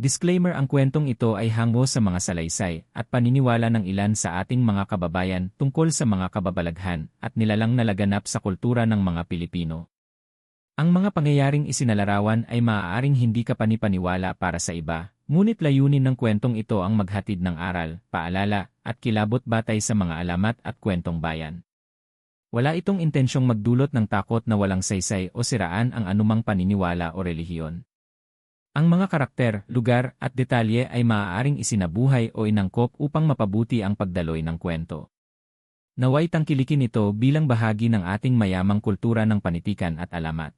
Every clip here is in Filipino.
Disclaimer: ang kwentong ito ay hango sa mga salaysay at paniniwala ng ilan sa ating mga kababayan tungkol sa mga kababalaghan at nilalang na laganap sa kultura ng mga Pilipino. Ang mga pangyayaring isinalarawan ay maaaring hindi kapanipaniwala para sa iba, ngunit layunin ng kwentong ito ang maghatid ng aral, paalala, at kilabot batay sa mga alamat at kwentong bayan. Wala itong intensyong magdulot ng takot na walang saysay o siraan ang anumang paniniwala o relihiyon. Ang mga karakter, lugar, at detalye ay maaaring isinabuhay o inangkop upang mapabuti ang pagdaloy ng kwento. Naway tangkilikin ito bilang bahagi ng ating mayamang kultura ng panitikan at alamat.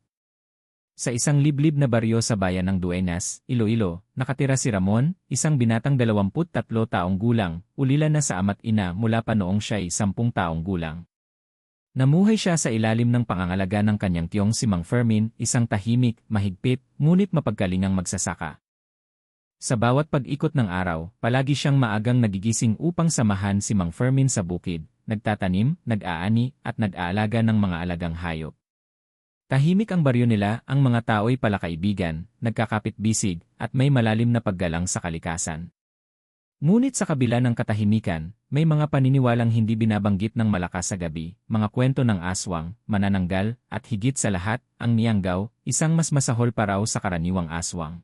Sa isang liblib na baryo sa bayan ng Dueñas, Iloilo, nakatira si Ramon, isang binatang 23 taong gulang, ulila na sa ama't ina mula pa noong siya'y 10 taong gulang. Namuhay siya sa ilalim ng pangangalaga ng kanyang tiyong si Mang Fermin, isang tahimik, mahigpit, ngunit mapagkalingang magsasaka. Sa bawat pag-ikot ng araw, palagi siyang maagang nagigising upang samahan si Mang Fermin sa bukid, nagtatanim, nag-aani, at nag-aalaga ng mga alagang hayop. Tahimik ang baryo nila, ang mga tao'y palakaibigan, nagkakapit-bisig, at may malalim na paggalang sa kalikasan. Ngunit sa kabila ng katahimikan, may mga paniniwalang hindi binabanggit ng malakas sa gabi, mga kwento ng aswang, manananggal, at higit sa lahat, ang niyanggaw, isang mas masahol pa raw sa karaniwang aswang.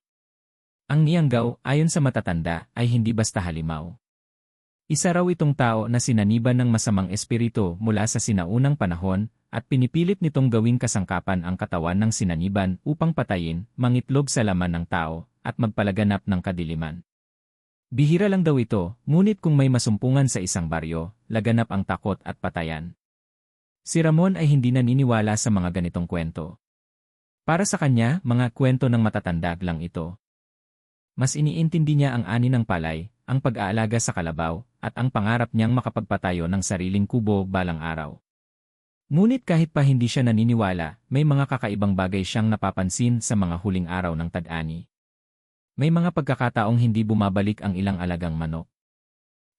Ang niyanggaw, ayon sa matatanda, ay hindi basta halimaw. Isa raw itong tao na sinaniban ng masamang espiritu mula sa sinaunang panahon, at pinipilit nitong gawing kasangkapan ang katawan ng sinaniban upang patayin, mangitlog sa laman ng tao, at magpalaganap ng kadiliman. Bihira lang daw ito, ngunit kung may masumpungan sa isang baryo, laganap ang takot at patayan. Si Ramon ay hindi naniniwala sa mga ganitong kwento. Para sa kanya, mga kwento ng matatanda lang ito. Mas iniintindi niya ang ani ng palay, ang pag-aalaga sa kalabaw, at ang pangarap niyang makapagpatayo ng sariling kubo balang araw. Ngunit kahit pa hindi siya naniniwala, may mga kakaibang bagay siyang napapansin sa mga huling araw ng tag-ani. May mga pagkakataong hindi bumabalik ang ilang alagang manok.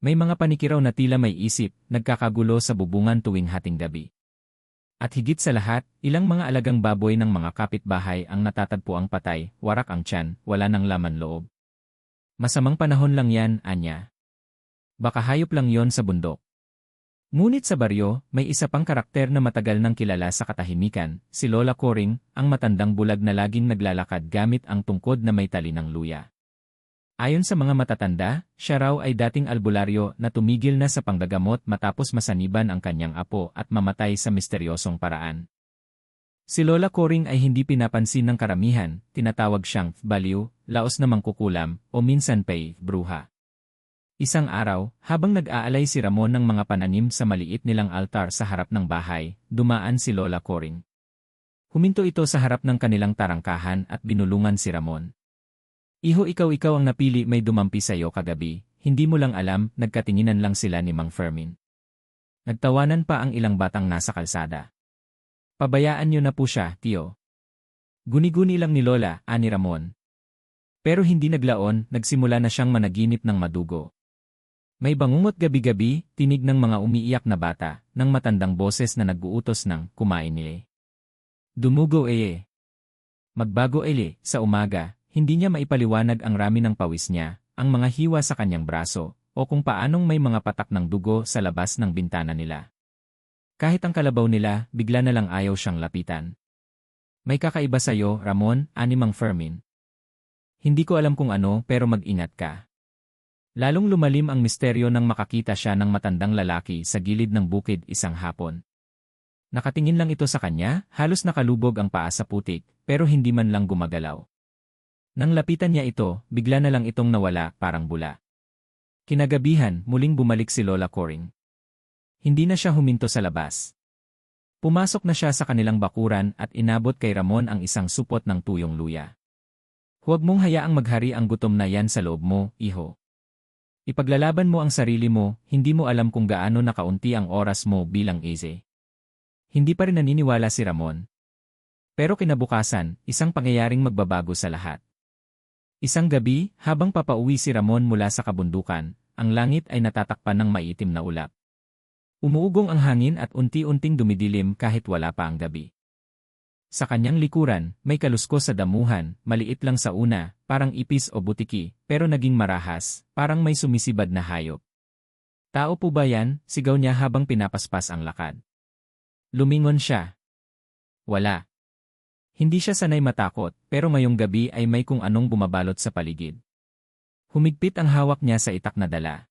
May mga panikiraw na tila may isip, nagkakagulo sa bubungan tuwing hating gabi. At higit sa lahat, ilang mga alagang baboy ng mga kapitbahay ang natatagpo ang patay, warak ang tiyan, wala ng laman loob. Masamang panahon lang yan, anya. Baka hayop lang yon sa bundok. Ngunit sa baryo, may isa pang karakter na matagal nang kilala sa katahimikan, si Lola Coring, ang matandang bulag na laging naglalakad gamit ang tungkod na may tali ng luya. Ayon sa mga matatanda, siya raw ay dating albularyo na tumigil na sa panggagamot matapos masaniban ang kanyang apo at mamatay sa misteryosong paraan. Si Lola Coring ay hindi pinapansin ng karamihan, tinatawag siyang baliw, laos na mangkukulam, o minsan pa'y bruha. Isang araw, habang nag-aalay si Ramon ng mga pananim sa maliit nilang altar sa harap ng bahay, dumaan si Lola Coring. Huminto ito sa harap ng kanilang tarangkahan at binulungan si Ramon. Iho, ikaw ang napili, may dumampi sa'yo kagabi, hindi mo lang alam, nagkatinginan lang sila ni Mang Fermin. Nagtawanan pa ang ilang batang nasa kalsada. Pabayaan niyo na po siya, tiyo. Guni-guni lang ni Lola, ani Ramon. Pero hindi naglaon, nagsimula na siyang managinip ng madugo. May bangungot gabi-gabi, tinig ng mga umiiyak na bata, ng matandang boses na nag-uutos ng kumain nile. Dumugo Magbago sa umaga, hindi niya maipaliwanag ang rami ng pawis niya, ang mga hiwa sa kanyang braso, o kung paanong may mga patak ng dugo sa labas ng bintana nila. Kahit ang kalabaw nila, bigla na lang ayaw siyang lapitan. May kakaiba sa'yo, Ramon, ani Mang Fermin. Hindi ko alam kung ano, pero mag-ingat ka. Lalong lumalim ang misteryo nang makakita siya ng matandang lalaki sa gilid ng bukid isang hapon. Nakatingin lang ito sa kanya, halos nakalubog ang paa sa putik, pero hindi man lang gumagalaw. Nang lapitan niya ito, bigla na lang itong nawala, parang bula. Kinagabihan, muling bumalik si Lola Coring. Hindi na siya huminto sa labas. Pumasok na siya sa kanilang bakuran at inabot kay Ramon ang isang supot ng tuyong luya. Huwag mong hayaang maghari ang gutom na yan sa loob mo, iho. Ipaglalaban mo ang sarili mo, hindi mo alam kung gaano na kaunti ang oras mo bilang eze. Hindi pa rin naniniwala si Ramon. Pero kinabukasan, isang pangyayaring magbabago sa lahat. Isang gabi, habang papauwi si Ramon mula sa kabundukan, ang langit ay natatakpan ng maitim na ulap. Umuugong ang hangin at unti-unting dumidilim kahit wala pa ang gabi. Sa kanyang likuran, may kaluskos sa damuhan, maliit lang sa una, parang ipis o butiki, pero naging marahas, parang may sumisibad na hayop. Tao po ba yan? Sigaw niya habang pinapaspas ang lakad. Lumingon siya. Wala. Hindi siya sanay matakot, pero ngayong gabi ay may kung anong bumabalot sa paligid. Humigpit ang hawak niya sa itak na dala.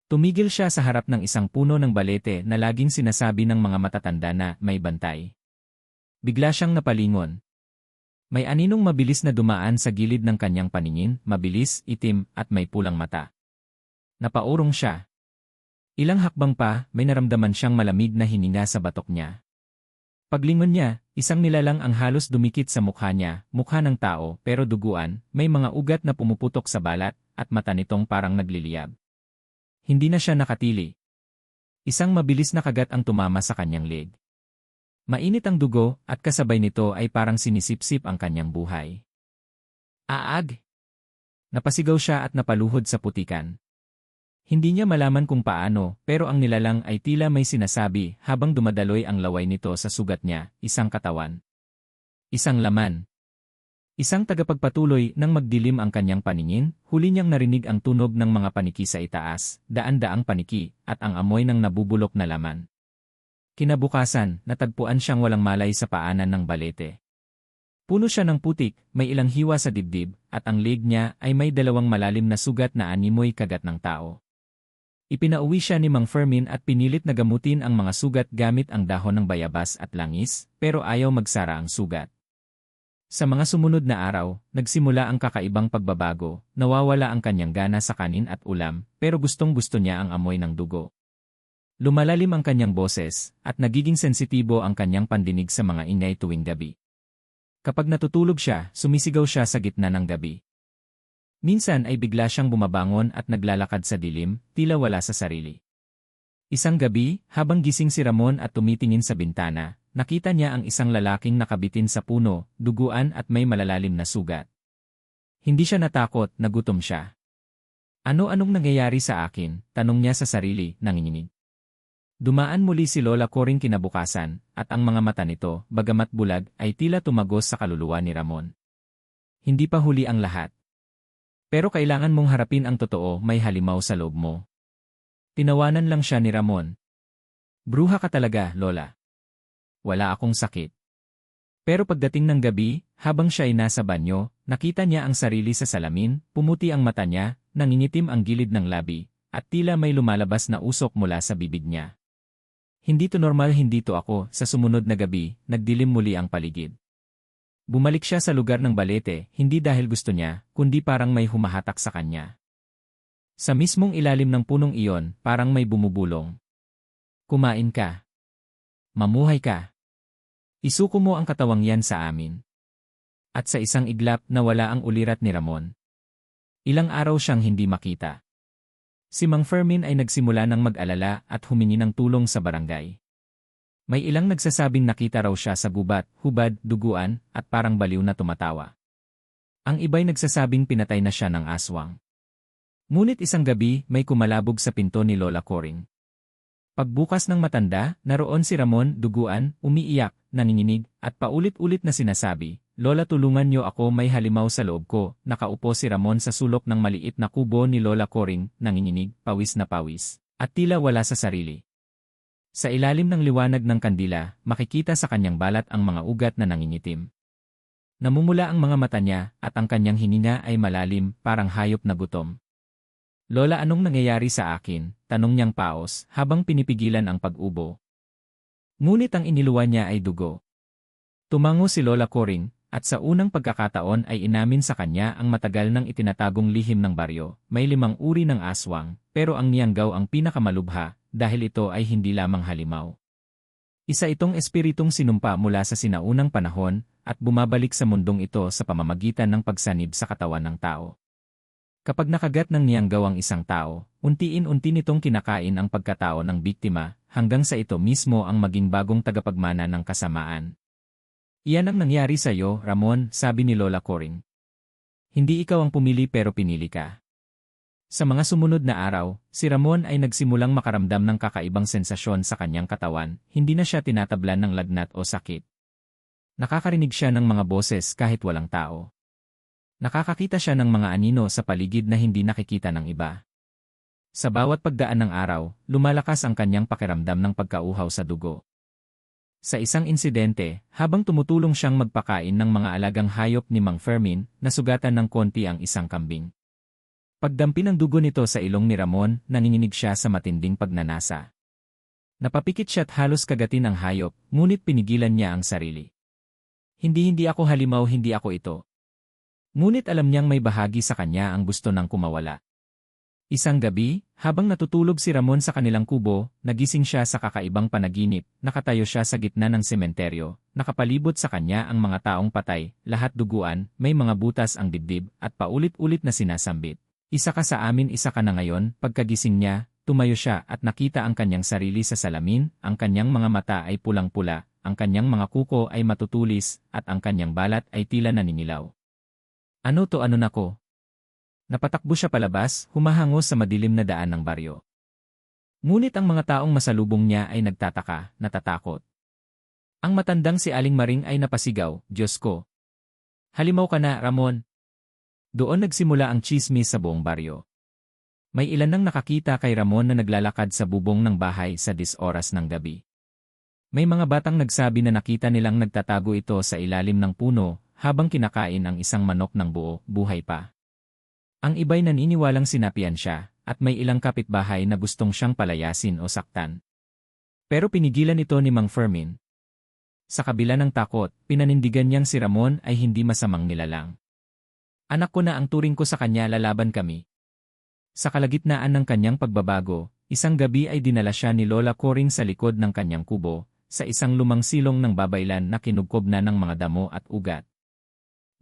Tumigil siya sa harap ng isang puno ng balete na laging sinasabi ng mga matatanda na may bantay. Bigla siyang napalingon. May aninong mabilis na dumaan sa gilid ng kanyang paningin, mabilis, itim, at may pulang mata. Napaurong siya. Ilang hakbang pa, may naramdaman siyang malamig na hininga sa batok niya. Paglingon niya, isang nilalang ang halos dumikit sa mukha niya, mukha ng tao pero duguan, may mga ugat na pumuputok sa balat, at mata nitong parang nagliliyab. Hindi na siya nakatili. Isang mabilis na kagat ang tumama sa kanyang leg. Mainit ang dugo at kasabay nito ay parang sinisipsip ang kanyang buhay. Aag! Napasigaw siya at napaluhod sa putikan. Hindi niya malaman kung paano, pero ang nilalang ay tila may sinasabi habang dumadaloy ang laway nito sa sugat niya, isang katawan. Isang laman. Isang tagapagpatuloy nang magdilim ang kanyang paningin, huli niyang narinig ang tunog ng mga paniki sa itaas, daan-daang paniki, at ang amoy ng nabubulok na laman. Kinabukasan, natagpuan siyang walang malay sa paanan ng balete. Puno siya ng putik, may ilang hiwa sa dibdib, at ang leg niya ay may dalawang malalim na sugat na animoy kagat ng tao. Ipinauwi siya ni Mang Fermin at pinilit na gamutin ang mga sugat gamit ang dahon ng bayabas at langis, pero ayaw magsara ang sugat. Sa mga sumunod na araw, nagsimula ang kakaibang pagbabago, nawawala ang kanyang gana sa kanin at ulam, pero gustong-gusto niya ang amoy ng dugo. Lumalalim ang kanyang boses, at nagiging sensitibo ang kanyang pandinig sa mga ingay tuwing gabi. Kapag natutulog siya, sumisigaw siya sa gitna ng gabi. Minsan ay bigla siyang bumabangon at naglalakad sa dilim, tila wala sa sarili. Isang gabi, habang gising si Ramon at tumitingin sa bintana, nakita niya ang isang lalaking nakabitin sa puno, duguan at may malalalim na sugat. Hindi siya natakot, nagutom siya. Ano-anong nangyayari sa akin? Tanong niya sa sarili, nanginginig. Dumaan muli si Lola Coring kinabukasan, at ang mga mata nito, bagamat bulag, ay tila tumagos sa kaluluwa ni Ramon. Hindi pa huli ang lahat. Pero kailangan mong harapin ang totoo, may halimaw sa loob mo. Tinawanan lang siya ni Ramon. Bruha ka talaga, Lola. Wala akong sakit. Pero pagdating ng gabi, habang siya ay nasa banyo, nakita niya ang sarili sa salamin, pumuti ang mata niya, nangingitim ang gilid ng labi, at tila may lumalabas na usok mula sa bibig niya. Hindi to normal, hindi to ako. Sa sumunod na gabi, nagdilim muli ang paligid. Bumalik siya sa lugar ng balete, hindi dahil gusto niya, kundi parang may humahatak sa kanya. Sa mismong ilalim ng punong iyon, parang may bumubulong. Kumain ka. Mamuhay ka. Isuko mo ang katawang yan sa amin. At sa isang iglap, nawala ang ulirat ni Ramon. Ilang araw siyang hindi makita. Si Mang Fermin ay nagsimula ng mag-alala at humingi ng tulong sa barangay. May ilang nagsasabing nakita raw siya sa gubat, hubad, duguan, at parang baliw na tumatawa. Ang iba'y nagsasabing pinatay na siya ng aswang. Ngunit isang gabi, may kumalabog sa pinto ni Lola Coring. Pagbukas ng matanda, naroon si Ramon, duguan, umiiyak, nanginginig, at paulit-ulit na sinasabi, Lola, tulungan niyo ako, may halimaw sa loob ko. Nakaupo si Ramon sa sulok ng maliit na kubo ni Lola Coring, nanginginig, pawis na pawis, at tila wala sa sarili. Sa ilalim ng liwanag ng kandila, makikita sa kanyang balat ang mga ugat na nangingitim. Namumula ang mga mata niya, at ang kanyang hininga ay malalim, parang hayop na gutom. Lola, anong nangyayari sa akin? Tanong niyang paos, habang pinipigilan ang pag-ubo. Ngunit ang iniluwa niya ay dugo. Tumango si Lola Coring, at sa unang pagkakataon ay inamin sa kanya ang matagal nang itinatagong lihim ng baryo. May 5 uri ng aswang, pero ang niyanggaw ang pinakamalubha, dahil ito ay hindi lamang halimaw. Isa itong espiritong sinumpa mula sa sinaunang panahon, at bumabalik sa mundong ito sa pamamagitan ng pagsanib sa katawan ng tao. Kapag nakagat ng niyanggaw ang isang tao, unti-unti nitong kinakain ang pagkatao ng biktima, hanggang sa ito mismo ang maging bagong tagapagmana ng kasamaan. Iyan ang nangyari sa iyo, Ramon, sabi ni Lola Coring. Hindi ikaw ang pumili pero pinili ka. Sa mga sumunod na araw, si Ramon ay nagsimulang makaramdam ng kakaibang sensasyon sa kanyang katawan, hindi na siya tinatablan ng lagnat o sakit. Nakakarinig siya ng mga boses kahit walang tao. Nakakakita siya ng mga anino sa paligid na hindi nakikita ng iba. Sa bawat pagdaan ng araw, lumalakas ang kanyang pakiramdam ng pagkauhaw sa dugo. Sa isang insidente, habang tumutulong siyang magpakain ng mga alagang hayop ni Mang Fermin, nasugatan ng konti ang isang kambing. Pagdampi ng dugo nito sa ilong ni Ramon, nanginginig siya sa matinding pagnanasa. Napapikit siya at halos kagatin ang hayop, ngunit pinigilan niya ang sarili. Hindi ako halimaw, hindi ako ito. Ngunit alam niyang may bahagi sa kanya ang gusto nang kumawala. Isang gabi, habang natutulog si Ramon sa kanilang kubo, nagising siya sa kakaibang panaginip, nakatayo siya sa gitna ng sementeryo, nakapalibot sa kanya ang mga taong patay, lahat duguan, may mga butas ang dibdib, at paulit-ulit na sinasambit. Isa ka sa amin, isa ka na ngayon. Pagkagising niya, tumayo siya at nakita ang kanyang sarili sa salamin, ang kanyang mga mata ay pulang-pula, ang kanyang mga kuko ay matutulis, at ang kanyang balat ay tila naninilaw. Ano to, ano nako? Napatakbo siya palabas, humahango sa madilim na daan ng baryo. Ngunit ang mga taong masalubong niya ay nagtataka, natatakot. Ang matandang si Aling Maring ay napasigaw, Diyos ko! Halimaw ka na, Ramon! Doon nagsimula ang tsismis sa buong baryo. May ilan nang nakakita kay Ramon na naglalakad sa bubong ng bahay sa 10 oras ng gabi. May mga batang nagsabi na nakita nilang nagtatago ito sa ilalim ng puno habang kinakain ang isang manok ng buo, buhay pa. Ang iba'y naniniwalang sinapian siya, at may ilang kapitbahay na gustong siyang palayasin o saktan. Pero pinigilan ito ni Mang Fermin. Sa kabila ng takot, pinanindigan niyang si Ramon ay hindi masamang nilalang. Anak ko na ang turing ko sa kanya, lalaban kami. Sa kalagitnaan ng kanyang pagbabago, isang gabi ay dinala siya ni Lola Coring sa likod ng kanyang kubo, sa isang lumang silong ng babaylan na kinugkob na ng mga damo at ugat.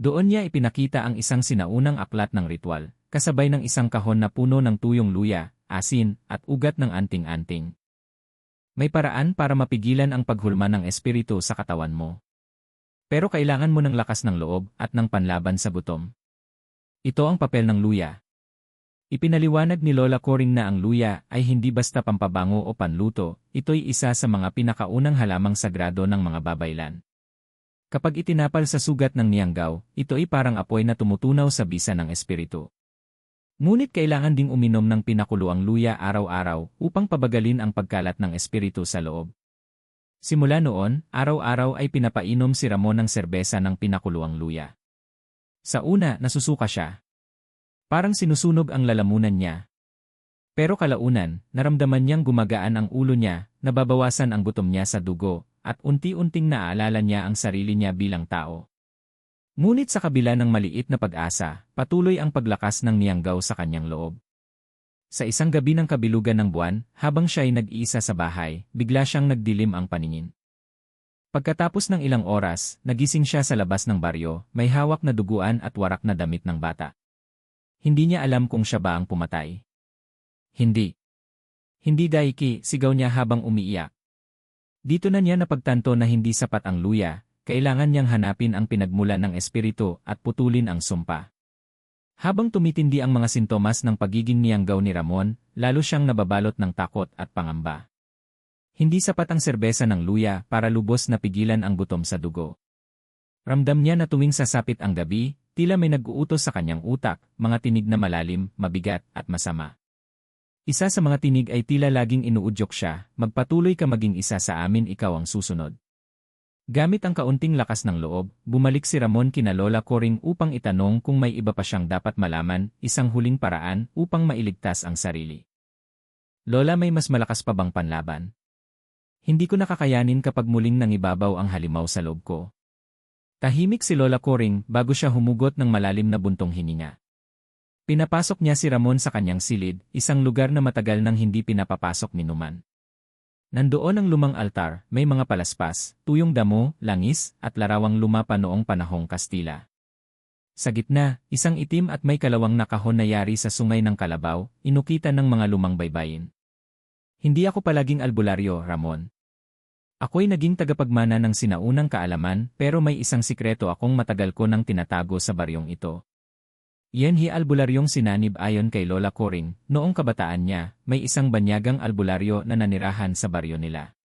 Doon niya ipinakita ang isang sinaunang aklat ng ritual, kasabay ng isang kahon na puno ng tuyong luya, asin, at ugat ng anting-anting. May paraan para mapigilan ang paghulma ng espiritu sa katawan mo. Pero kailangan mo ng lakas ng loob at ng panlaban sa gutom. Ito ang papel ng luya. Ipinaliwanag ni Lola Coring na ang luya ay hindi basta pampabango o panluto, ito'y isa sa mga pinakaunang halamang sagrado ng mga babaylan. Kapag itinapal sa sugat ng niyanggaw, ito ay parang apoy na tumutunaw sa bisa ng espiritu. Ngunit kailangan ding uminom ng pinakuluang luya araw-araw upang pabagalin ang pagkalat ng espiritu sa loob. Simula noon, araw-araw ay pinapainom si Ramon ng serbesa ng pinakuluang luya. Sa una, nasusuka siya. Parang sinusunog ang lalamunan niya. Pero kalaunan, naramdaman niyang gumagaan ang ulo niya, nababawasan ang gutom niya sa dugo, at unti-unting naaalala niya ang sarili niya bilang tao. Ngunit sa kabila ng maliit na pag-asa, patuloy ang paglakas ng niyanggaw sa kanyang loob. Sa isang gabi ng kabilugan ng buwan, habang siya ay nag-iisa sa bahay, bigla siyang nagdilim ang paningin. Pagkatapos ng ilang oras, nagising siya sa labas ng baryo, may hawak na duguan at warak na damit ng bata. Hindi niya alam kung siya ba ang pumatay. Hindi. Hindi Daiki, sigaw niya habang umiiyak. Dito na niya napagtanto na hindi sapat ang luya, kailangan niyang hanapin ang pinagmula ng espiritu at putulin ang sumpa. Habang tumitindi ang mga sintomas ng pagiging niyanggaw ni Ramon, lalo siyang nababalot ng takot at pangamba. Hindi sapat ang serbesa ng luya para lubos na pigilan ang gutom sa dugo. Ramdam niya na tuwing sasapit ang gabi, tila may nag-uutos sa kanyang utak, mga tinig na malalim, mabigat at masama. Isa sa mga tinig ay tila laging inuudyok siya, magpatuloy ka maging isa sa amin, ikaw ang susunod. Gamit ang kaunting lakas ng loob, bumalik si Ramon kina Lola Coring upang itanong kung may iba pa siyang dapat malaman, isang huling paraan upang mailigtas ang sarili. Lola, may mas malakas pa bang panlaban? Hindi ko nakakayanin kapag muling nangibabaw ang halimaw sa loob ko. Tahimik si Lola Coring bago siya humugot ng malalim na buntong hininga. Pinapasok niya si Ramon sa kanyang silid, isang lugar na matagal nang hindi pinapapasok ni Numan. Nandoon ang lumang altar, may mga palaspas, tuyong damo, langis, at larawang lumapa noong panahong Kastila. Sa gitna, isang itim at may kalawang na kahon na yari sa sungay ng Kalabaw, inukitan ng mga lumang baybayin. Hindi ako palaging albularyo, Ramon. Ako'y naging tagapagmana ng sinaunang kaalaman, pero may isang sikreto akong matagal ko nang tinatago sa baryong ito. Iyan albularyong sinanib ayon kay Lola Coring, noong kabataan niya, may isang banyagang albularyo na nanirahan sa baryo nila.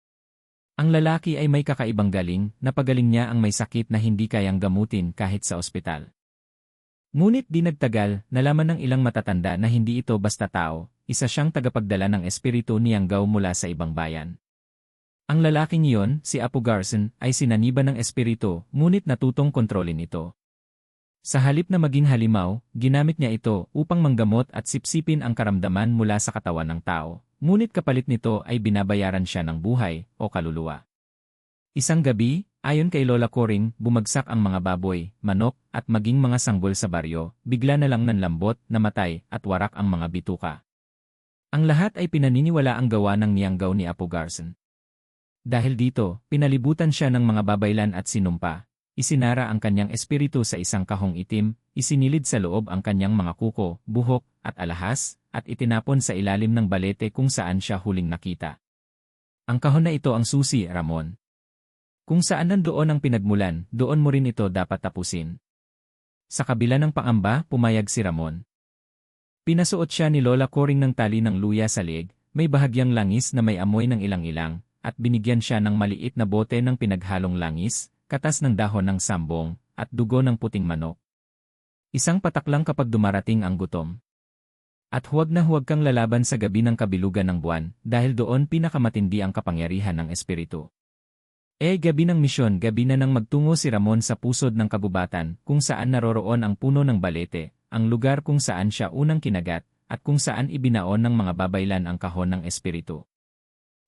Ang lalaki ay may kakaibang galing, napagaling niya ang may sakit na hindi kayang gamutin kahit sa ospital. Ngunit di nagtagal, nalaman ng ilang matatanda na hindi ito basta tao, isa siyang tagapagdala ng espiritu ni Yanggao mula sa ibang bayan. Ang lalaking iyon, si Apu Garson, ay sinaniban ng espiritu, ngunit natutong kontrolin ito. Sa halip na maging halimaw, ginamit niya ito upang manggamot at sipsipin ang karamdaman mula sa katawan ng tao, ngunit kapalit nito ay binabayaran siya ng buhay o kaluluwa. Isang gabi, ayon kay Lola Coring, bumagsak ang mga baboy, manok, at maging mga sanggol sa baryo, bigla na lang nanlambot, namatay, at warak ang mga bituka. Ang lahat ay pinaniniwala ang gawa ng Yanggao ni Apu Garson. Dahil dito, pinalibutan siya ng mga babaylan at sinumpa. Isinara ang kanyang espiritu sa isang kahong itim, isinilid sa loob ang kanyang mga kuko, buhok, at alahas, at itinapon sa ilalim ng balete kung saan siya huling nakita. Ang kahon na ito ang susi, Ramon. Kung saan nandoon ang pinagmulan, doon mo rin ito dapat tapusin. Sa kabila ng pangamba, pumayag si Ramon. Pinasuot siya ni Lola Coring ng tali ng luya sa leeg, may bahagyang langis na may amoy ng ilang-ilang, at binigyan siya ng maliit na bote ng pinaghalong langis, katas ng dahon ng sambong, at dugo ng puting manok. Isang patak lang kapag dumarating ang gutom. At huwag na huwag kang lalaban sa gabi ng kabilugan ng buwan, dahil doon pinakamatindi ang kapangyarihan ng espiritu. Gabi ng misyon, gabi na nang magtungo si Ramon sa pusod ng kagubatan, kung saan naroroon ang puno ng balete, ang lugar kung saan siya unang kinagat, at kung saan ibinaon ng mga babaylan ang kahon ng espiritu.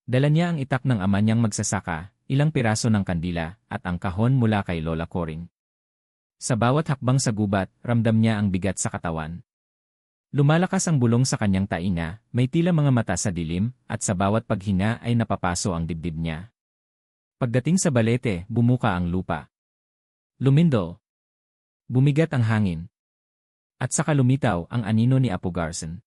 Dala niya ang itak ng ama niyang magsasaka, ilang piraso ng kandila, at ang kahon mula kay Lola Coring. Sa bawat hakbang sa gubat, ramdam niya ang bigat sa katawan. Lumalakas ang bulong sa kanyang tainga, may tila mga mata sa dilim, at sa bawat paghinga ay napapaso ang dibdib niya. Pagdating sa balete, bumuka ang lupa. Lumindol. Bumigat ang hangin. At saka lumitaw ang anino ni Apu Garson.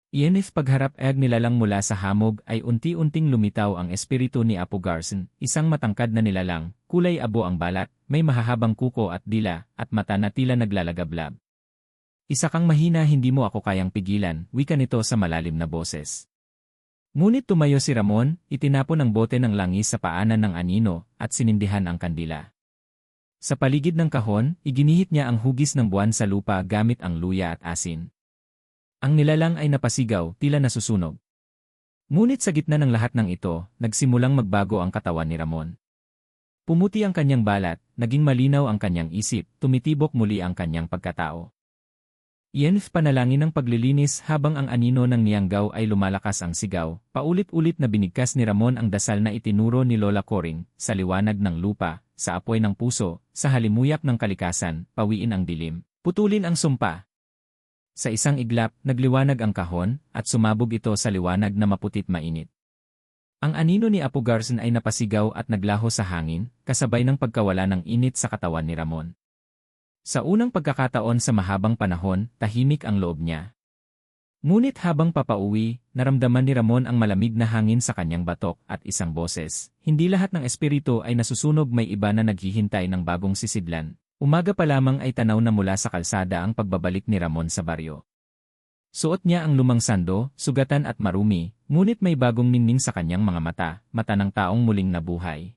Ienif pagharap nilalang mula sa hamog ay unti-unting lumitaw ang espiritu ni Apu Garson, isang matangkad na nilalang, kulay abo ang balat, may mahahabang kuko at dila, at mata na tila naglalagablab. Isa kang mahina, hindi mo ako kayang pigilan, wika nito sa malalim na boses. Ngunit tumayo si Ramon, itinapon ang bote ng langis sa paanan ng anino, at sinindihan ang kandila. Sa paligid ng kahon, iginihit niya ang hugis ng buwan sa lupa gamit ang luya at asin. Ang nilalang ay napasigaw, tila nasusunog. Ngunit sa gitna ng lahat ng ito, nagsimulang magbago ang katawan ni Ramon. Pumuti ang kanyang balat, naging malinaw ang kanyang isip, tumitibok muli ang kanyang pagkatao. Ienf panalangin ng paglilinis habang ang anino ng Yanggao ay lumalakas ang sigaw, paulit-ulit na binigkas ni Ramon ang dasal na itinuro ni Lola Coring, sa liwanag ng lupa, sa apoy ng puso, sa halimuyak ng kalikasan, pawiin ang dilim, putulin ang sumpa. Sa isang iglap, nagliwanag ang kahon, at sumabog ito sa liwanag na maputit mainit. Ang anino ni Apu Garson ay napasigaw at naglaho sa hangin, kasabay ng pagkawala ng init sa katawan ni Ramon. Sa unang pagkakataon sa mahabang panahon, tahimik ang loob niya. Ngunit habang papauwi, naramdaman ni Ramon ang malamig na hangin sa kanyang batok at isang boses. Hindi lahat ng espiritu ay nasusunog, may iba na naghihintay ng bagong sisidlan. Umaga pa lamang ay tanaw na mula sa kalsada ang pagbabalik ni Ramon sa baryo. Suot niya ang lumang sando, sugatan at marumi, ngunit may bagong ningning sa kanyang mga mata, mata ng taong muling nabuhay.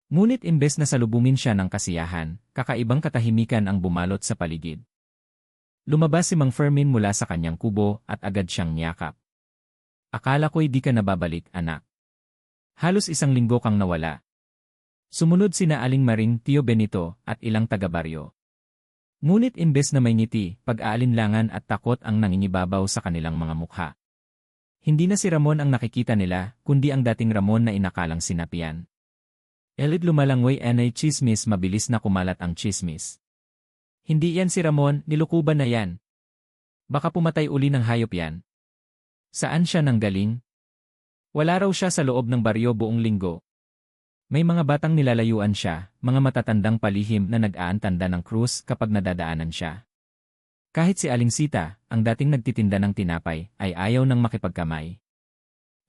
Ngunit imbes na salubungin siya ng kasiyahan, kakaibang katahimikan ang bumalot sa paligid. Lumabas si Mang Fermin mula sa kanyang kubo at agad siyang niyakap. Akala ko'y di ka nababalik, anak. Halos isang linggo kang nawala. Sumunod sina Aling Maring, Tio Benito, at ilang taga-baryo. Ngunit imbes na may ngiti, pag-aalinlangan at takot ang nangingibabaw sa kanilang mga mukha. Hindi na si Ramon ang nakikita nila, kundi ang dating Ramon na inakalang sinapian. Elid lumalangoy ay chismis, mabilis na kumalat ang chismis. Hindi yan si Ramon, nilukuban na yan. Baka pumatay uli ng hayop yan. Saan siya nanggaling? Wala raw siya sa loob ng baryo buong linggo. May mga batang nilalayuan siya, mga matatandang palihim na nag-aantanda ng krus kapag nadadaanan siya. Kahit si Aling Sita, ang dating nagtitinda ng tinapay, ay ayaw nang makipagkamay.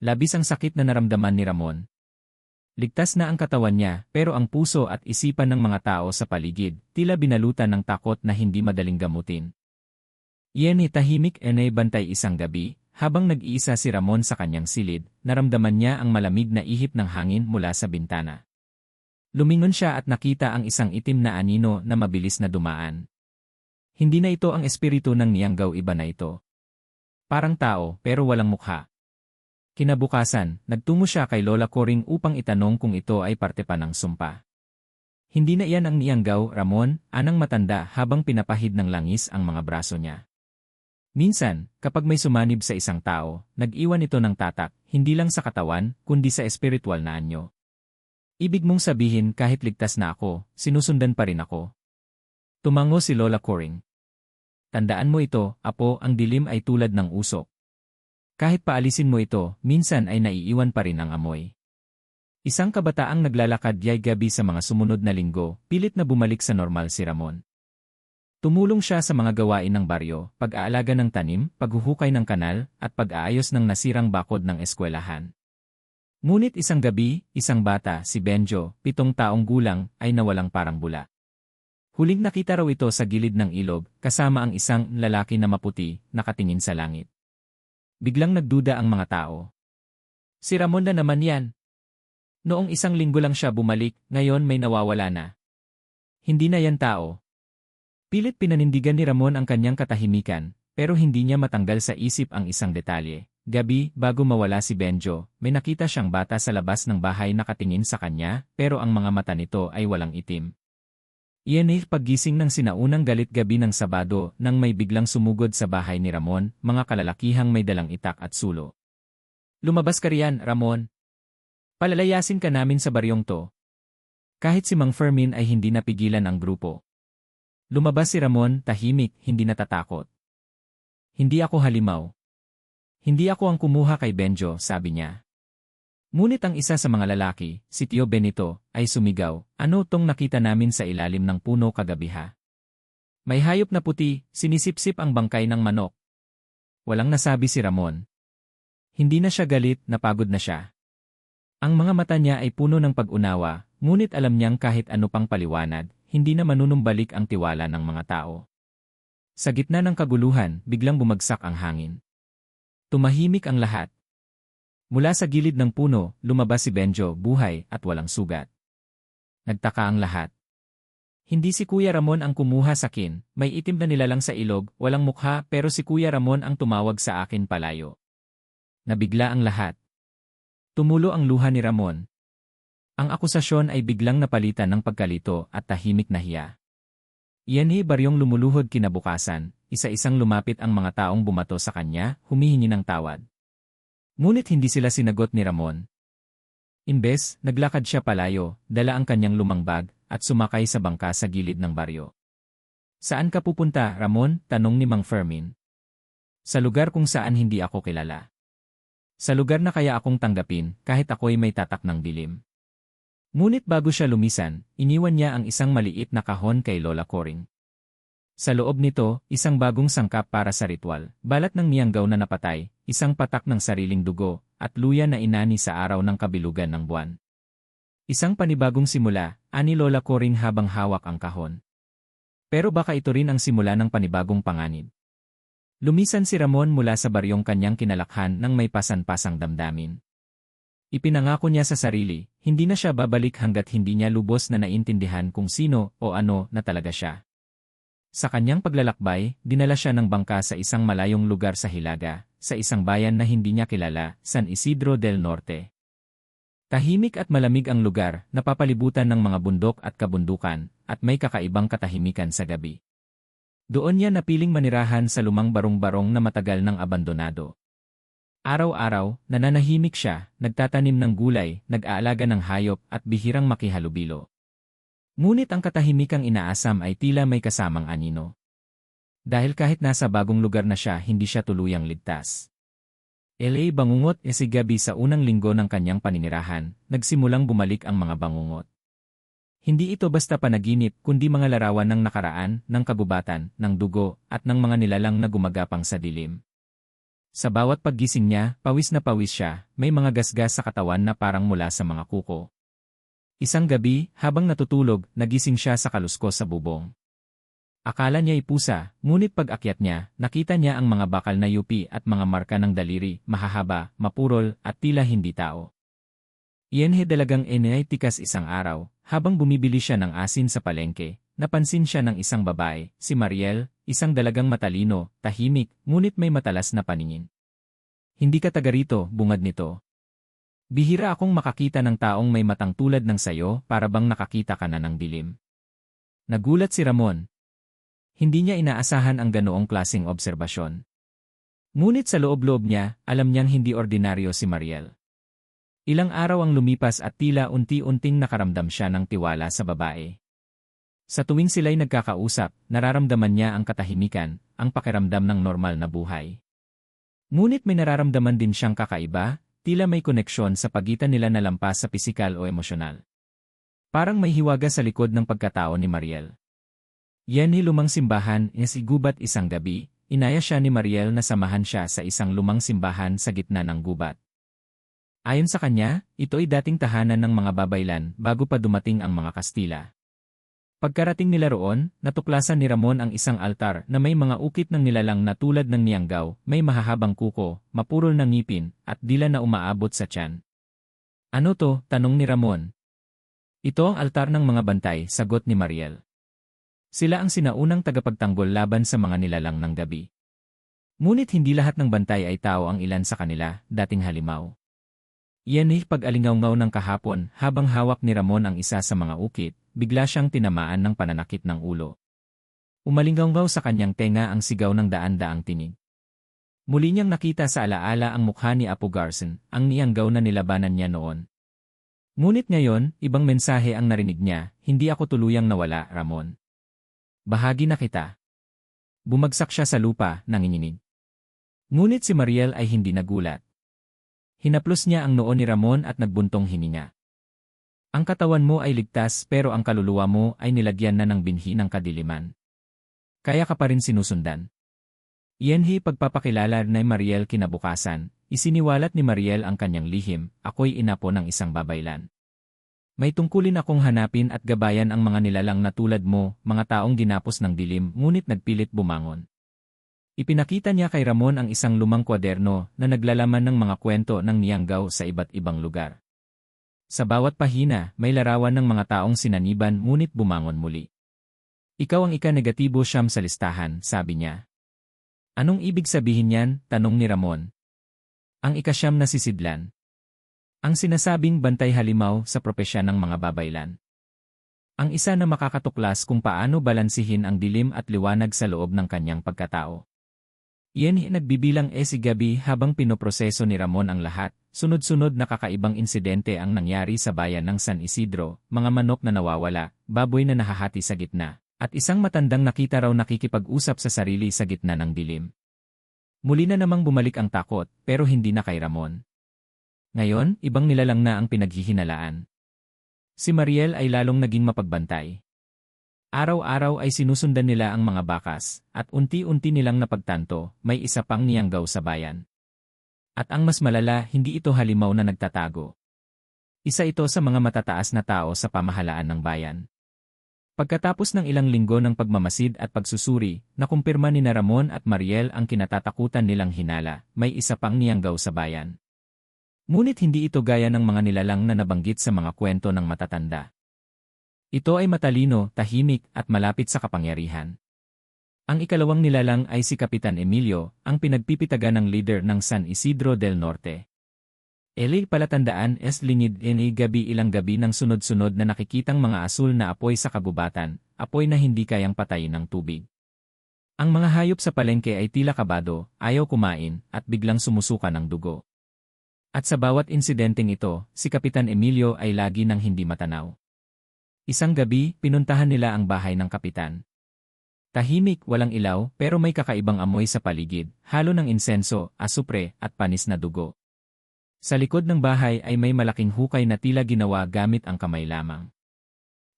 Labis ang sakit na naramdaman ni Ramon. Ligtas na ang katawan niya, pero ang puso at isipan ng mga tao sa paligid, tila binalutan ng takot na hindi madaling gamutin. Iyan tahimik bantay isang gabi, habang nag-iisa si Ramon sa kanyang silid, naramdaman niya ang malamig na ihip ng hangin mula sa bintana. Lumingon siya at nakita ang isang itim na anino na mabilis na dumaan. Hindi na ito ang espiritu ng niyanggaw, iba na ito. Parang tao pero walang mukha. Kinabukasan, nagtungo siya kay Lola Coring upang itanong kung ito ay parte pa ng sumpa. Hindi na iyan ang niyanggaw, Ramon, anang matanda habang pinapahid ng langis ang mga braso niya. Minsan, kapag may sumanib sa isang tao, nag-iwan ito ng tatak, hindi lang sa katawan, kundi sa espiritual na anyo. Ibig mong sabihin kahit ligtas na ako, sinusundan pa rin ako. Tumango si Lola Coring. Tandaan mo ito, apo, ang dilim ay tulad ng usok. Kahit paalisin mo ito, minsan ay naiiwan pa rin ang amoy. Isang kabataang naglalakad yay gabi sa mga sumunod na linggo, pilit na bumalik sa normal si Ramon. Tumulong siya sa mga gawain ng baryo, pag-aalaga ng tanim, paghuhukay ng kanal, at pag-aayos ng nasirang bakod ng eskwelahan. Ngunit isang gabi, isang bata, si Benjo, 7 taong gulang, ay nawalang parang bula. Huling nakita raw ito sa gilid ng ilog, kasama ang isang lalaki na maputi, nakatingin sa langit. Biglang nagduda ang mga tao. Si Ramon na naman yan. Noong 1 linggo lang siya bumalik, ngayon may nawawala na. Hindi na yan tao. Pilit pinanindigan ni Ramon ang kanyang katahimikan, pero hindi niya matanggal sa isip ang isang detalye. Gabi, bago mawala si Benjo, may nakita siyang bata sa labas ng bahay nakatingin sa kanya, pero ang mga mata nito ay walang itim. Iyan ay paggising ng sinaunang galit gabi ng Sabado nang may biglang sumugod sa bahay ni Ramon, mga kalalakihang may dalang itak at sulo. Lumabas ka riyan, Ramon. Palalayasin ka namin sa baryong to. Kahit si Mang Fermin ay hindi napigilan ang grupo. Lumabas si Ramon, tahimik, hindi natatakot. Hindi ako halimaw. Hindi ako ang kumuha kay Benjo, sabi niya. Ngunit ang isa sa mga lalaki, si Tio Benito, ay sumigaw, ano tong nakita namin sa ilalim ng puno kagabi ha? May hayop na puti, sinisipsip ang bangkay ng manok. Walang nasabi si Ramon. Hindi na siya galit, napagod na siya. Ang mga mata niya ay puno ng pag-unawa, ngunit alam niyang kahit ano pang paliwanag, hindi na manunumbalik ang tiwala ng mga tao. Sa gitna ng kaguluhan, biglang bumagsak ang hangin. Tumahimik ang lahat. Mula sa gilid ng puno, lumabas si Benjo, buhay at walang sugat. Nagtaka ang lahat. Hindi si Kuya Ramon ang kumuha sa akin, may itim na nilalang sa ilog, walang mukha pero si Kuya Ramon ang tumawag sa akin palayo. Nabigla ang lahat. Tumulo ang luha ni Ramon. Ang akusasyon ay biglang napalitan ng pagkalito at tahimik na hiya. Iyan ay baryong lumuluhod kinabukasan, isa-isang lumapit ang mga taong bumato sa kanya, humihingi ng tawad. Ngunit hindi sila sinagot ni Ramon. Imbes, naglakad siya palayo, dala ang kanyang lumang bag, at sumakay sa bangka sa gilid ng baryo. Saan ka pupunta, Ramon? Tanong ni Mang Fermin. Sa lugar kung saan hindi ako kilala. Sa lugar na kaya akong tanggapin, kahit ako'y may tatak ng dilim. Ngunit bago siya lumisan, iniwan niya ang isang maliit na kahon kay Lola Coring. Sa loob nito, isang bagong sangkap para sa ritual, balat ng niyanggaw na napatay, isang patak ng sariling dugo, at luya na inani sa araw ng kabilugan ng buwan. Isang panibagong simula, ani Lola Coring habang hawak ang kahon. Pero baka ito rin ang simula ng panibagong panganib. Lumisan si Ramon mula sa baryong kanyang kinalakhan ng may pasan-pasang damdamin. Ipinangako niya sa sarili, hindi na siya babalik hanggat hindi niya lubos na naintindihan kung sino o ano na talaga siya. Sa kanyang paglalakbay, dinala siya ng bangka sa isang malayong lugar sa Hilaga, sa isang bayan na hindi niya kilala, San Isidro del Norte. Tahimik at malamig ang lugar, napapalibutan ng mga bundok at kabundukan, at may kakaibang katahimikan sa gabi. Doon niya napiling manirahan sa lumang barong-barong na matagal ng abandonado. Araw-araw, nananahimik siya, nagtatanim ng gulay, nag-aalaga ng hayop at bihirang makihalubilo. Ngunit ang katahimikang inaasam ay tila may kasamang anino. Dahil kahit nasa bagong lugar na siya, hindi siya tuluyang ligtas. LA bangungot si gabi sa unang linggo ng kanyang paninirahan, nagsimulang bumalik ang mga bangungot. Hindi ito basta panaginip kundi mga larawan ng nakaraan, ng kagubatan, ng dugo, at ng mga nilalang na gumagapang sa dilim. Sa bawat paggising niya, pawis na pawis siya, may mga gasgas sa katawan na parang mula sa mga kuko. Isang gabi, habang natutulog, nagising siya sa kaluskos sa bubong. Akala niya ay pusa, ngunit pag-akyat niya, nakita niya ang mga bakal na yupi at mga marka ng daliri, mahahaba, mapurol, at tila hindi tao. Iyan dalagang ay tikas isang araw, habang bumibili siya ng asin sa palengke, napansin siya ng isang babae, si Mariel, isang dalagang matalino, tahimik, ngunit may matalas na paningin. Hindi ka taga rito, bungad nito. Bihira akong makakita ng taong may matang tulad ng sayo, para bang nakakita ka na ng dilim. Nagulat si Ramon. Hindi niya inaasahan ang ganoong klaseng obserbasyon. Ngunit sa loob-loob niya, alam niyang hindi ordinaryo si Mariel. Ilang araw ang lumipas at tila unti-unting nakaramdam siya ng tiwala sa babae. Sa tuwing sila'y nagkakausap, nararamdaman niya ang katahimikan, ang pakiramdam ng normal na buhay. Ngunit may nararamdaman din siyang kakaiba, tila may koneksyon sa pagitan nila na lampas sa pisikal o emosyonal. Parang may hiwaga sa likod ng pagkatao ni Mariel. Yan lumang simbahan, si gubat isang gabi, inaya siya ni Mariel na samahan siya sa isang lumang simbahan sa gitna ng gubat. Ayon sa kanya, ito ay dating tahanan ng mga babaylan bago pa dumating ang mga Kastila. Pagkarating nila roon, natuklasan ni Ramon ang isang altar na may mga ukit ng nilalang na tulad ng niyanggaw, may mahahabang kuko, mapurol na ngipin, at dila na umaabot sa tiyan. Ano to? Tanong ni Ramon. Ito ang altar ng mga bantay, sagot ni Mariel. Sila ang sinaunang tagapagtanggol laban sa mga nilalang ng gabi. Ngunit hindi lahat ng bantay ay tao, ang ilan sa kanila, dating halimaw. Iyan pag-alingaw-ngaw ng kahapon, habang hawak ni Ramon ang isa sa mga ukit, bigla siyang tinamaan ng pananakit ng ulo. Umalingaw-ngaw sa kanyang tenga ang sigaw ng daan-daang tinig. Muli niyang nakita sa alaala ang mukha ni Apo Garson, ang niyanggaw na nilabanan niya noon. Ngunit ngayon, ibang mensahe ang narinig niya, hindi ako tuluyang nawala, Ramon. Bahagi na kita. Bumagsak siya sa lupa, nanginginig. Ngunit si Mariel ay hindi nagulat. Hinaplos niya ang noo ni Ramon at nagbuntong hininga. Ang katawan mo ay ligtas pero ang kaluluwa mo ay nilagyan na ng binhi ng kadiliman. Kaya ka pa rin sinusundan. Iyan pagpapakilala ni Mariel kinabukasan, isiniwalat ni Mariel ang kanyang lihim, ako'y inapo ng isang babaylan. May tungkulin akong hanapin at gabayan ang mga nilalang na tulad mo, mga taong ginapos ng dilim ngunit nagpilit bumangon. Ipinakita niya kay Ramon ang isang lumang kwaderno na naglalaman ng mga kwento ng niyanggaw sa iba't ibang lugar. Sa bawat pahina, may larawan ng mga taong sinaniban ngunit bumangon muli. Ikaw ang ika-negatibo siyam sa listahan, sabi niya. Anong ibig sabihin niyan? Tanong ni Ramon. Ang ika-siyam na sisidlan. Ang sinasabing bantay halimaw sa propesya ng mga babaylan. Ang isa na makakatuklas kung paano balansihin ang dilim at liwanag sa loob ng kanyang pagkatao. Iyan nagbibilang si gabi habang pinoproseso ni Ramon ang lahat, sunod-sunod na kakaibang insidente ang nangyari sa bayan ng San Isidro, mga manok na nawawala, baboy na nahahati sa gitna, at isang matandang nakita raw nakikipag-usap sa sarili sa gitna ng dilim. Muli na namang bumalik ang takot, pero hindi na kay Ramon. Ngayon, ibang nilalang na ang pinaghihinalaan. Si Mariel ay lalong naging mapagbantay. Araw-araw ay sinusundan nila ang mga bakas, at unti-unti nilang napagtanto, may isa pang niyanggaw sa bayan. At ang mas malala, hindi ito halimaw na nagtatago. Isa ito sa mga matataas na tao sa pamahalaan ng bayan. Pagkatapos ng ilang linggo ng pagmamasid at pagsusuri, nakumpirma ni Ramon at Mariel ang kinatatakutan nilang hinala, may isa pang niyanggaw sa bayan. Ngunit hindi ito gaya ng mga nilalang na nabanggit sa mga kwento ng matatanda. Ito ay matalino, tahimik, at malapit sa kapangyarihan. Ang ikalawang nilalang ay si Kapitan Emilio, ang pinagpipitagan ng leader ng San Isidro del Norte. Palatandaan lingid gabi ilang gabi ng sunod-sunod na nakikitang mga asul na apoy sa kagubatan, apoy na hindi kayang patayin ng tubig. Ang mga hayop sa palengke ay tila kabado, ayaw kumain, at biglang sumusuka ng dugo. At sa bawat insidenteng ito, si Kapitan Emilio ay lagi nang hindi matanaw. Isang gabi, pinuntahan nila ang bahay ng kapitan. Tahimik, walang ilaw, pero may kakaibang amoy sa paligid, halo ng insenso, asupre, at panis na dugo. Sa likod ng bahay ay may malaking hukay na tila ginawa gamit ang kamay lamang.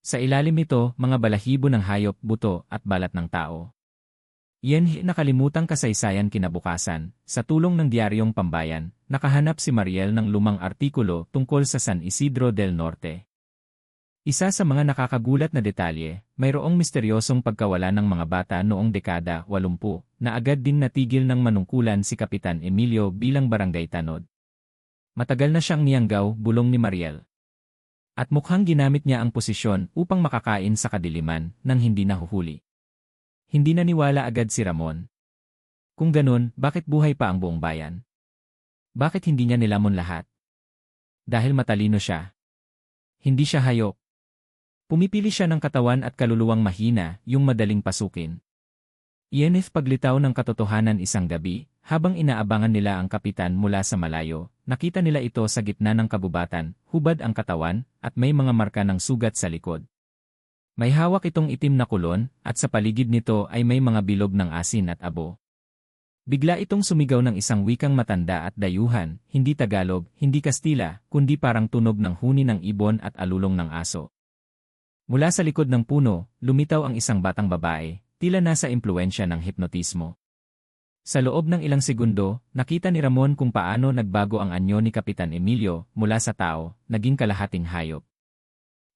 Sa ilalim nito, mga balahibo ng hayop, buto, at balat ng tao. Iyan nakalimutang kasaysayan kinabukasan, sa tulong ng Diaryong Pambayan, nakahanap si Mariel ng lumang artikulo tungkol sa San Isidro del Norte. Isa sa mga nakakagulat na detalye, mayroong misteryosong pagkawala ng mga bata noong dekada 80 na agad din natigil ng manungkulan si Kapitan Emilio bilang barangay tanod. Matagal na siyang niyanggaw, bulong ni Mariel. At mukhang ginamit niya ang posisyon upang makakain sa kadiliman nang hindi nahuhuli. Hindi naniwala agad si Ramon. Kung ganun, bakit buhay pa ang buong bayan? Bakit hindi niya nilamon lahat? Dahil matalino siya. Hindi siya hayop. Pumipili siya ng katawan at kaluluwang mahina, yung madaling pasukin. Ienef paglitaw ng katotohanan isang gabi, habang inaabangan nila ang kapitan mula sa malayo, nakita nila ito sa gitna ng kabubatan, hubad ang katawan, at may mga marka ng sugat sa likod. May hawak itong itim na kulon, at sa paligid nito ay may mga bilog ng asin at abo. Bigla itong sumigaw ng isang wikang matanda at dayuhan, hindi Tagalog, hindi Kastila, kundi parang tunog ng huni ng ibon at alulong ng aso. Mula sa likod ng puno, lumitaw ang isang batang babae, tila nasa impluwensya ng hipnotismo. Sa loob ng ilang segundo, nakita ni Ramon kung paano nagbago ang anyo ni Kapitan Emilio mula sa tao, naging kalahating hayop.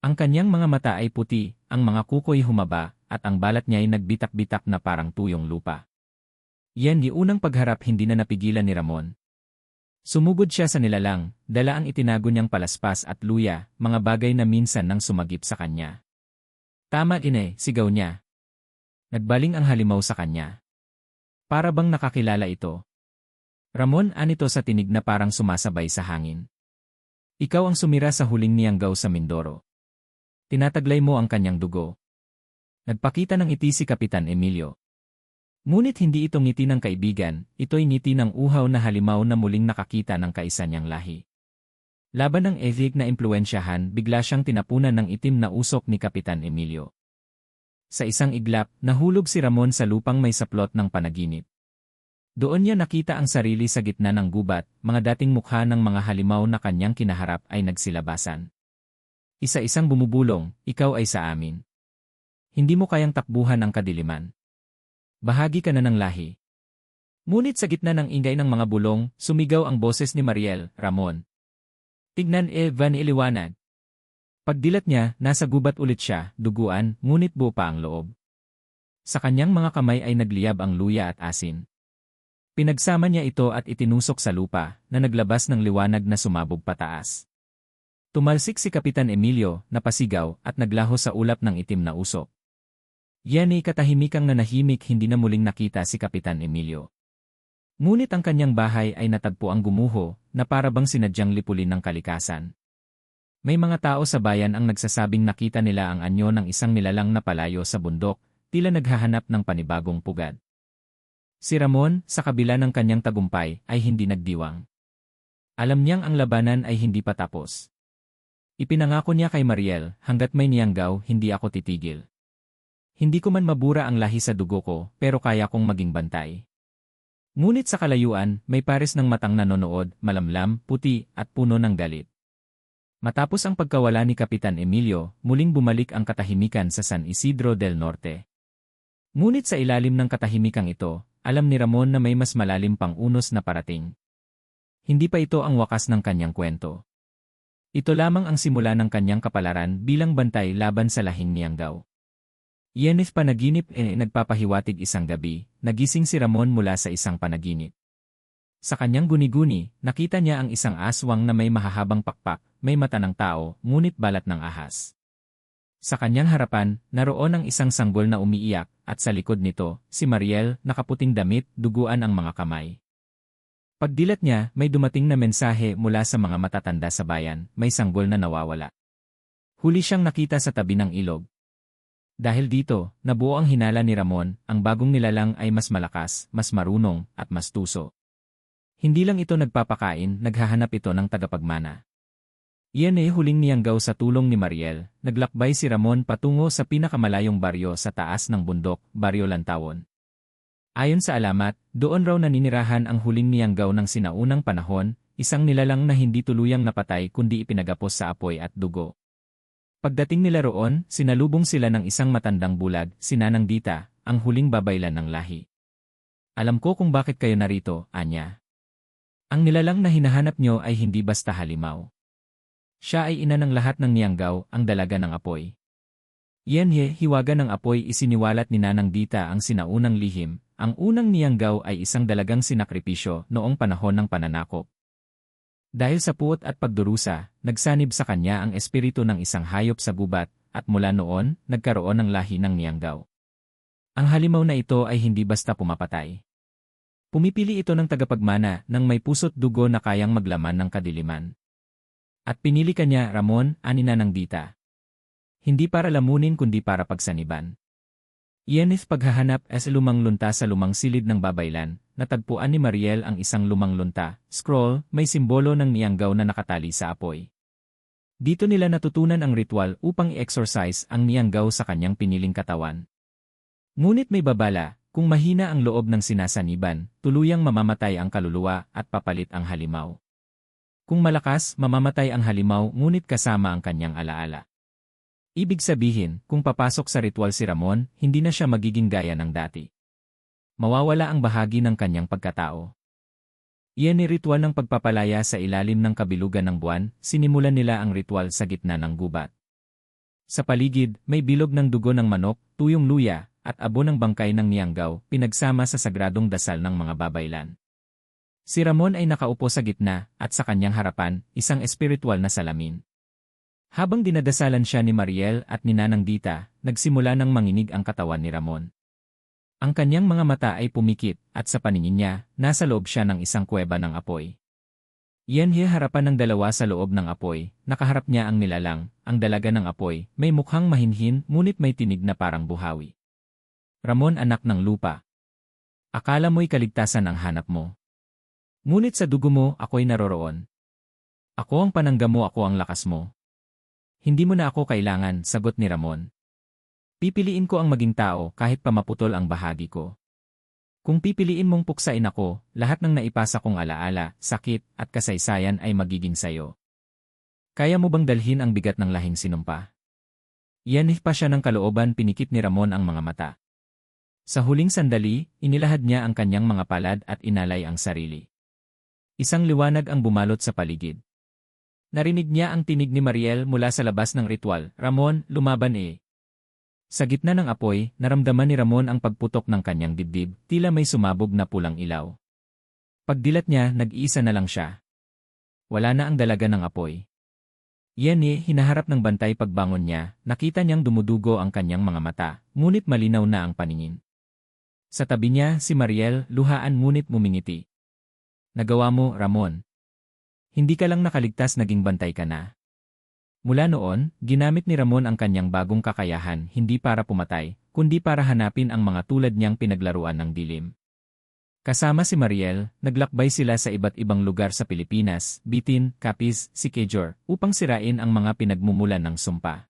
Ang kanyang mga mata ay puti, ang mga kuko'y humaba, at ang balat niya ay nagbitak-bitak na parang tuyong lupa. Yan di unang pagharap hindi na napigilan ni Ramon. Sumugod siya sa nilalang, dala ang itinago niyang palaspas at luya, mga bagay na minsan nang sumagip sa kanya. Tama sigaw niya. Nagbaling ang halimaw sa kanya. Para bang nakakilala ito? Ramon, anito sa tinig na parang sumasabay sa hangin. Ikaw ang sumira sa huling niyanggaw sa Mindoro. Tinataglay mo ang kanyang dugo. Nagpakita ng ngiti si Kapitan Emilio. Ngunit hindi ito ngiti ng kaibigan, ito'y ngiti ng uhaw na halimaw na muling nakakita ng kaisa niyang lahi. Laban ng evig na impluwensyahan, bigla siyang tinapunan ng itim na usok ni Kapitan Emilio. Sa isang iglap, nahulog si Ramon sa lupang may saplot ng panaginip. Doon niya nakita ang sarili sa gitna ng gubat, mga dating mukha ng mga halimaw na kanyang kinaharap ay nagsilabasan. Isa-isang bumubulong, ikaw ay sa amin. Hindi mo kayang takbuhan ang kadiliman. Bahagi ka na ng lahi. Ngunit sa gitna ng ingay ng mga bulong, sumigaw ang boses ni Mariel, Ramon. Tignan Van iliwanag. Pagdilat niya, nasa gubat ulit siya, duguan, ngunit buo pa ang loob. Sa kanyang mga kamay ay nagliyab ang luya at asin. Pinagsama niya ito at itinusok sa lupa, na naglabas ng liwanag na sumabog pataas. Tumalsik si Kapitan Emilio, napasigaw, at naglaho sa ulap ng itim na usok. Yan ay katahimikang nanahimik hindi na muling nakita si Kapitan Emilio. Ngunit ang kanyang bahay ay natagpo ang gumuho, na para bang sinadyang lipulin ng kalikasan. May mga tao sa bayan ang nagsasabing nakita nila ang anyo ng isang nilalang na palayo sa bundok, tila naghahanap ng panibagong pugad. Si Ramon, sa kabila ng kanyang tagumpay, ay hindi nagdiwang. Alam niyang ang labanan ay hindi pa tapos. Ipinangako niya kay Mariel, hanggat may niyanggaw, hindi ako titigil. Hindi ko man mabura ang lahi sa dugo ko, pero kaya kong maging bantay. Ngunit sa kalayuan, may pares ng matang nanonood, malamlam, puti, at puno ng galit. Matapos ang pagkawala ni Kapitan Emilio, muling bumalik ang katahimikan sa San Isidro del Norte. Ngunit sa ilalim ng katahimikang ito, alam ni Ramon na may mas malalim pang unos na parating. Hindi pa ito ang wakas ng kanyang kwento. Ito lamang ang simula ng kanyang kapalaran bilang bantay laban sa lahing niyanggaw. Yenef panaginip nagpapahiwatig isang gabi, nagising si Ramon mula sa isang panaginip. Sa kanyang guni-guni, nakita niya ang isang aswang na may mahahabang pakpak, may mata ng tao, ngunit balat ng ahas. Sa kanyang harapan, naroon ang isang sanggol na umiiyak, at sa likod nito, si Mariel, nakaputing damit, duguan ang mga kamay. Pagdilat niya, may dumating na mensahe mula sa mga matatanda sa bayan, may sanggol na nawawala. Huli siyang nakita sa tabi ng ilog. Dahil dito, nabuo ang hinala ni Ramon, ang bagong nilalang ay mas malakas, mas marunong, at mas tuso. Hindi lang ito nagpapakain, naghahanap ito ng tagapagmana. Iyan ay huling niyanggaw sa tulong ni Mariel, naglakbay si Ramon patungo sa pinakamalayong baryo sa taas ng bundok, Baryo Lantawon. Ayon sa alamat, doon raw naninirahan ang huling niyanggaw ng sinaunang panahon, isang nilalang na hindi tuluyang napatay kundi ipinagapos sa apoy at dugo. Pagdating nila roon, sinalubong sila ng isang matandang bulag, si Nanang Dita, ang huling babaylan ng lahi. Alam ko kung bakit kayo narito, anya. Ang nilalang na hinahanap nyo ay hindi basta halimaw. Siya ay ina ng lahat ng Nianggaw, ang dalaga ng apoy. Yenye, hiwaga ng apoy isiniwalat ni Nanang Dita ang sinaunang lihim. Ang unang Nianggaw ay isang dalagang sinakripisyo noong panahon ng pananakop. Dahil sa puot at pagdurusa, nagsanib sa kanya ang espiritu ng isang hayop sa gubat, at mula noon, nagkaroon ng lahi ng Nianggaw. Ang halimaw na ito ay hindi basta pumapatay. Pumipili ito ng tagapagmana ng may puso't dugo na kayang maglaman ng kadiliman. At pinili kanya, Ramon, ani Nanang Dita. Hindi para lamunin kundi para pagsaniban. Iyanith paghahanap as lumang lunta sa lumang silid ng babaylan, natagpuan ni Mariel ang isang lumang lunta, scroll, may simbolo ng Nianggaw na nakatali sa apoy. Dito nila natutunan ang ritual upang i-exorcise ang Nianggaw sa kanyang piniling katawan. Ngunit may babala, kung mahina ang loob ng sinasaniban, tuluyang mamamatay ang kaluluwa at papalit ang halimaw. Kung malakas, mamamatay ang halimaw ngunit kasama ang kanyang alaala. Ibig sabihin, kung papasok sa ritual si Ramon, hindi na siya magiging gaya ng dati. Mawawala ang bahagi ng kanyang pagkatao. Iyan ni ritual ng pagpapalaya sa ilalim ng kabilugan ng buwan, sinimulan nila ang ritual sa gitna ng gubat. Sa paligid, may bilog ng dugo ng manok, tuyong luya, at abo ng bangkay ng Nianggaw, pinagsama sa sagradong dasal ng mga babaylan. Si Ramon ay nakaupo sa gitna, at sa kanyang harapan, isang espiritual na salamin. Habang dinadasalan siya ni Mariel at ni Nanang Dita, nagsimula ng manginig ang katawan ni Ramon. Ang kanyang mga mata ay pumikit, at sa paningin niya, nasa loob siya ng isang kuweba ng apoy. Iyan harapan ng dalawa sa loob ng apoy, nakaharap niya ang nilalang, ang dalaga ng apoy, may mukhang mahinhin ngunit may tinig na parang buhawi. Ramon, anak ng lupa. Akala mo'y kaligtasan ang hanap mo. Ngunit sa dugo mo, ako'y naroroon. Ako ang panangga mo, ako ang lakas mo. Hindi mo na ako kailangan, sagot ni Ramon. Pipiliin ko ang maging tao kahit pa maputol ang bahagi ko. Kung pipiliin mong puksain ako, lahat ng naipasa kong alaala, sakit, at kasaysayan ay magiging sayo. Kaya mo bang dalhin ang bigat ng lahing sinumpa? Yanif pa siya ng kalooban, pinikit ni Ramon ang mga mata. Sa huling sandali, inilahad niya ang kanyang mga palad at inalay ang sarili. Isang liwanag ang bumalot sa paligid. Narinig niya ang tinig ni Mariel mula sa labas ng ritual, Ramon, lumaban eh. Sa gitna ng apoy, naramdaman ni Ramon ang pagputok ng kanyang dibdib, tila may sumabog na pulang ilaw. Pagdilat niya, nag-iisa na lang siya. Wala na ang dalaga ng apoy. Yenny, hinaharap ng bantay pagbangon niya, nakita niyang dumudugo ang kanyang mga mata, ngunit malinaw na ang paningin. Sa tabi niya, si Mariel, luhaan ngunit mumingiti. Nagawa mo, Ramon. Hindi ka lang nakaligtas, naging bantay ka na. Mula noon, ginamit ni Ramon ang kanyang bagong kakayahan hindi para pumatay, kundi para hanapin ang mga tulad niyang pinaglaruan ng dilim. Kasama si Mariel, naglakbay sila sa iba't ibang lugar sa Pilipinas, Bitin, Capiz, Siquijor, upang sirain ang mga pinagmumulan ng sumpa.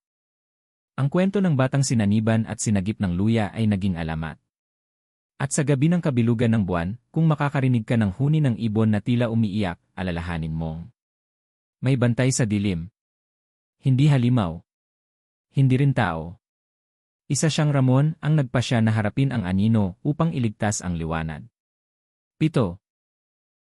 Ang kwento ng batang sinaniban at sinagip ng luya ay naging alamat. At sa gabi ng kabilugan ng buwan, kung makakarinig ka ng huni ng ibon na tila umiiyak, alalahanin mong may bantay sa dilim. Hindi halimaw. Hindi rin tao. Isa siyang Ramon ang nagpasya na harapin ang anino upang iligtas ang liwanag. 7.